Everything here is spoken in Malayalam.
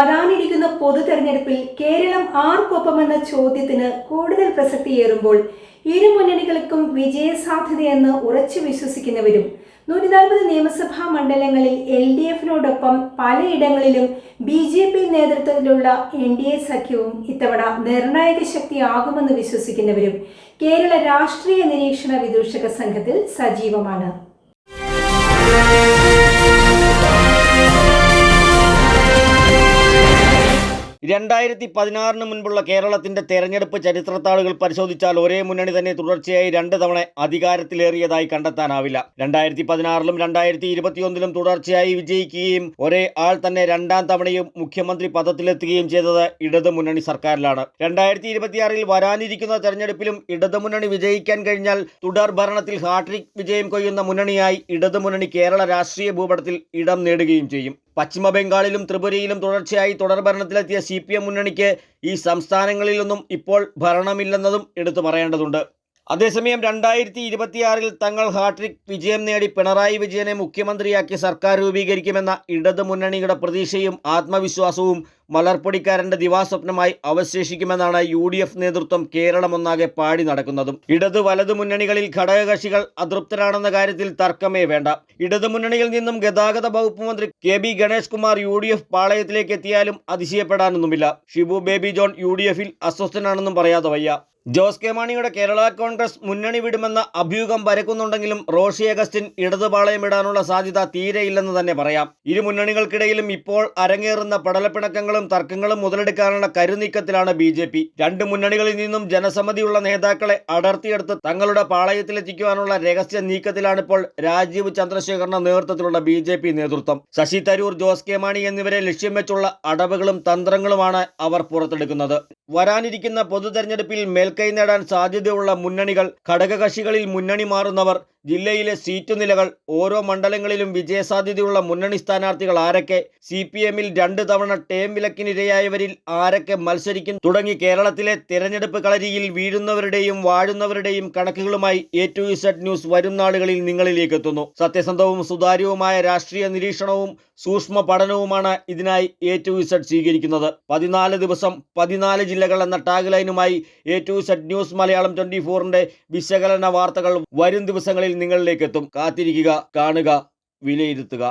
വരാനിരിക്കുന്ന പൊതു തെരഞ്ഞെടുപ്പിൽ കേരളം ആർക്കൊപ്പമെന്ന ചോദ്യത്തിന് കൂടുതൽ പ്രസക്തിയേറുമ്പോൾ ഇരു മുന്നണികൾക്കും വിജയസാധ്യതയെന്ന് ഉറച്ചു വിശ്വസിക്കുന്നവരും 140 നിയമസഭാ മണ്ഡലങ്ങളിൽ LDFിനോടൊപ്പം പലയിടങ്ങളിലും BJP നേതൃത്വത്തിലുള്ള NDA സഖ്യവും ഇത്തവണ നിർണായക ശക്തിയാകുമെന്ന് വിശ്വസിക്കുന്നവരും കേരള രാഷ്ട്രീയ നിരീക്ഷണ വിദൂഷക സംഘത്തിൽ സജീവമാണ്. രണ്ടായിരത്തി 16 മുൻപുള്ള കേരളത്തിന്റെ തെരഞ്ഞെടുപ്പ് ചരിത്രത്താളുകൾ പരിശോധിച്ചാൽ ഒരേ മുന്നണി തന്നെ തുടർച്ചയായി 2 തവണ അധികാരത്തിലേറിയതായി കണ്ടെത്താനാവില്ല. 2016ലും 2021ലും തുടർച്ചയായി വിജയിക്കുകയും ഒരേ ആൾ തന്നെ 2ാം തവണയും മുഖ്യമന്ത്രി പദത്തിലെത്തുകയും ചെയ്തത് ഇടതുമുന്നണി സർക്കാരിലാണ്. 2026ൽ വരാനിരിക്കുന്ന തെരഞ്ഞെടുപ്പിലും ഇടതുമുന്നണി വിജയിക്കാൻ കഴിഞ്ഞാൽ തുടർ ഭരണത്തിൽ ഹാട്രിക് വിജയം കൊയ്യുന്ന മുന്നണിയായി ഇടതുമുന്നണി കേരള രാഷ്ട്രീയ ഭൂപടത്തിൽ ഇടം നേടുകയും ചെയ്യും. പശ്ചിമ ബംഗാളിലും ത്രിപുരയിലും തുടർച്ചയായി തുടർഭരണത്തിലെത്തിയ CPM മുന്നണിക്ക് ഈ സംസ്ഥാനങ്ങളിലൊന്നും ഇപ്പോൾ ഭരണമില്ലെന്നതും എടുത്തു പറയേണ്ടതുണ്ട്. അതേസമയം 2026ൽ തങ്ങൾ ഹാട്രിക് വിജയം നേടി പിണറായി വിജയനെ മുഖ്യമന്ത്രിയാക്കി സർക്കാർ രൂപീകരിക്കുമെന്ന ഇടതുമുന്നണിയുടെ പ്രതീക്ഷയും ആത്മവിശ്വാസവും മലർപ്പൊടിക്കാരന്റെ ദിവാസ്വപ്നമായി അവശേഷിക്കുമെന്നാണ് UDF നേതൃത്വം കേരളമൊന്നാകെ പാടി നടക്കുന്നതും. ഇടത് വലതു മുന്നണികളിൽ ഘടകകക്ഷികൾ അതൃപ്തരാണെന്ന കാര്യത്തിൽ തർക്കമേ വേണ്ട. ഇടതുമുന്നണിയിൽ നിന്നും ഗതാഗത വകുപ്പ് മന്ത്രി KB ഗണേഷ് കുമാർ UDF പാളയത്തിലേക്ക് എത്തിയാലും അതിശയപ്പെടാനൊന്നുമില്ല. ഷിബു ബേബി ജോൺ UDFിൽ അസ്വസ്ഥനാണെന്നും പറയാതെ വയ്യ. ജോസ് കെ മാണിയുടെ കേരള കോൺഗ്രസ് മുന്നണി വിടുമെന്ന അഭ്യൂഹം പരക്കുന്നുണ്ടെങ്കിലും റോഷി അഗസ്റ്റിൻ ഇടതുപാളയം ഇടാനുള്ള സാധ്യത തീരെയില്ലെന്ന് തന്നെ പറയാം. ഇരു മുന്നണികൾക്കിടയിലും ഇപ്പോൾ അരങ്ങേറുന്ന പടലപ്പിണക്കങ്ങളും തർക്കങ്ങളും മുതലെടുക്കാനുള്ള കരുനീക്കത്തിലാണ് BJP. 2 മുന്നണികളിൽ നിന്നും ജനസമ്മതിയുള്ള നേതാക്കളെ അടർത്തിയെടുത്ത് തങ്ങളുടെ പാളയത്തിലെത്തിക്കുവാനുള്ള രഹസ്യ നീക്കത്തിലാണിപ്പോൾ രാജീവ് ചന്ദ്രശേഖറിന്റെ നേതൃത്വത്തിലുള്ള BJP നേതൃത്വം. ശശി തരൂർ, ജോസ് കെ മാണി എന്നിവരെ ലക്ഷ്യം വെച്ചുള്ള അടവുകളും തന്ത്രങ്ങളുമാണ് അവർ പുറത്തെടുക്കുന്നത്. വരാനിരിക്കുന്ന പൊതു തെരഞ്ഞെടുപ്പിൽ മേൽക്കൈ നേടാൻ സാധ്യതയുള്ള മുന്നണികൾ, ഘടകകക്ഷികളിൽ മുന്നണി മാറുന്നവർ, ജില്ലയിലെ സീറ്റ് നിലകൾ, ഓരോ മണ്ഡലങ്ങളിലും വിജയസാധ്യതയുള്ള മുന്നണി സ്ഥാനാർത്ഥികൾ ആരൊക്കെ, CPMൽ 2 തവണ ടേം വിലക്കിനിരയായവരിൽ ആരൊക്കെ മത്സരിക്കും തുടങ്ങി കേരളത്തിലെ തെരഞ്ഞെടുപ്പ് കളരിയിൽ വീഴുന്നവരുടെയും വാഴുന്നവരുടെയും കണക്കുകളുമായി A to Z ന്യൂസ് വരും നാളുകളിൽ നിങ്ങളിലേക്ക് എത്തുന്നു. സത്യസന്ധവും സുതാര്യവുമായ രാഷ്ട്രീയ നിരീക്ഷണവും സൂക്ഷ്മ പഠനവുമാണ് ഇതിനായി A to Z സ്വീകരിക്കുന്നത്. 14 ദിവസം 14 ജില്ലകൾ എന്ന ടാഗ് ലൈനുമായി A to Z news Malayalam 24ന്റെ വിശകലന വാർത്തകൾ വരും ദിവസങ്ങളിൽ നിങ്ങളിലേക്ക് എത്തും. കാത്തിരിക്കുക, കാണുക, വിലയിരുത്തുക.